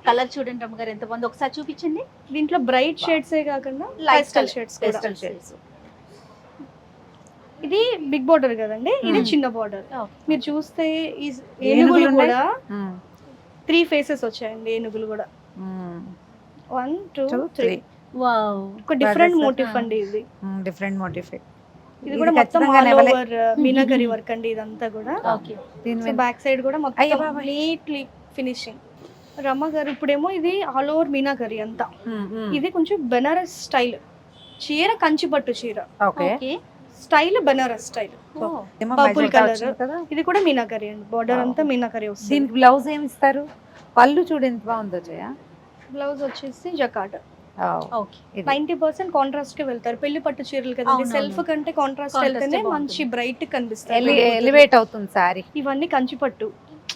Colour చూడండి రమ్మగారు ఎంత బాగుంది, ఒకసారి చూపించండి. దీంట్లో బ్రైట్ షేడ్స్ ఏ కాకుండా లైట్ పేస్టల్ షేడ్స్ కూడా. Pastel shades. ఇది బిగ్ బార్డర్ కదండి, ఇది చిన్న బార్డర్. Okay. మీరు చూస్తే ఈ ఏనుగులు ఏనుగులు ఉన్నాయి? కూడా 3 ఫేసెస్ వచ్చాయండి. ఏనుగులు కూడా 1 2 3 వావ్, ఒక డిఫరెంట్ Brothers, మోటిఫ్ అండి ఇది. Different motif. ఇది కూడా మొత్తం ఆల్ ఓవర్ మీనాకరీ వర్క్ అండి ఇదంతా కూడా. ఓకే. సో బ్యాక్ సైడ్ కూడా అయ్య మొత్తం బాబాయ్. Neatly finishing. రమ్మ గారు ఇప్పుడేమో ఇది ఆల్ ఓవర్ మీనాకరీ అంతా. ఇది కొంచెం బెనారస్ స్టైల్ చీర, కంచి పట్టు చీర okay. Okay. Style, Banaras style. Purple colour. ఇది కూడా మీనాకరీ అండి, బార్డర్ అంతా మీనాకరీ వస్తుంది. దీనికి బ్లౌజ్ ఏమి ఇస్తారు? పళ్ళు చూడు ఎంత బాగుందో జయ. బ్లౌజ్ వచ్చేసి జకాట్. ఓకే. 90% కాంట్రాస్ట్ కి వెళ్తారు. పెళ్లి పట్టు చీరలు కదండి, అవునవును. సెల్ఫ్ కంటే కాంట్రాస్ట్ Contrast వెళ్తేనే బాగుంటుంది. మంచి బ్రైట్ కనిపిస్తాయి. ఎలివేట్ అవుతుంది సారీ. ఇవన్నీ కంచి పట్టు.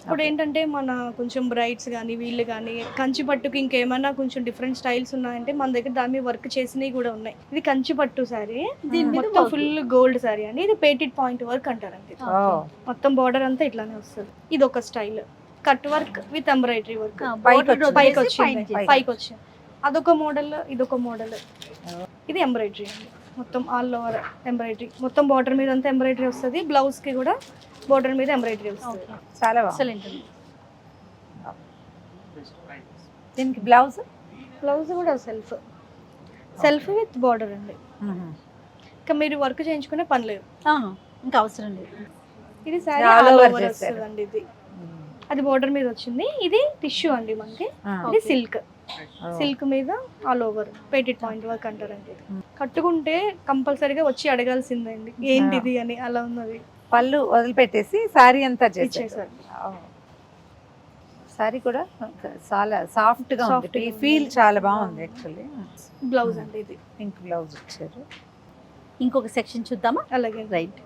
ఇప్పుడు ఏంటంటే మన కొంచెం బ్రైట్స్ కానీ వీళ్ళు కానీ కంచి పట్టుకి ఇంకేమైనా కొంచెం డిఫరెంట్ స్టైల్స్ ఉన్నాయంటే మన దగ్గర దాని మీద వర్క్ చేసినవి కూడా ఉన్నాయి. ఇది కంచి పట్టు సారీ, దీని మీద మొత్తం work. ఫుల్ గోల్డ్ సారీ అండి. ఇది పేటెడ్ పాయింట్ వర్క్ అంటారండి. మొత్తం బార్డర్ అంతా ఇట్లానే వస్తుంది. ఇది ఒక style, cut work with embroidery work. పైకి వచ్చింది, పైకి వచ్చింది. అదొక మోడల్, ఇదొక మోడల్. ఇది ఎంబ్రాయిడరీ అండి, మొత్తం ఆల్ ఓవర్ ఎంబ్రాయిడరీ. మొత్తం బార్డర్ మీద అంతా ఎంబ్రాయిడరీ వస్తుంది. బ్లౌజ్ కి కూడా బార్డర్ మీద ఎంబ్రాయిడరీ వస్తుంది. చాలా బాగుంది. ఎక్సలెంట్ అండి. దీనికి బ్లౌజ్ బ్లౌజ్ కూడా సెల్ఫ్ విత్ బార్డర్ అండి. ఇంకా మీరు వర్క్ చేయించుకునే పని లేదు. ఇంకా అవసరం లేదు. ఇది sorry All all over over చేశారు. వస్తుందండి. ఇది అది బార్డర్ మీద వచ్చింది. ఇది టిష్యూ అండి మనకి. ఇది సిల్క్, సిల్క్ మీద ఆల్ ఓవర్ పేటెడ్ పాయింట్ వర్క్ అంటారండి. కట్టుకుంటే కంపల్సరీగా వచ్చి అడగాల్సిందండి ఏంటిది అని. అలా ఉన్నది. పళ్ళు వదిలిపెట్టేసి సారీ అంతా చేసేసారు. ఇచ్చేసారు. సారీ కూడా చాలా సాఫ్ట్ గా ఉంది. ఈ ఫీల్ చాలా బాగుంది యాక్చువల్లీ. బ్లౌజ్ అండి ఇది. పింక్ బ్లౌజ్ ఇచ్చారు. ఇంకొక సెక్షన్ చూద్దామా? అలాగే రైట్.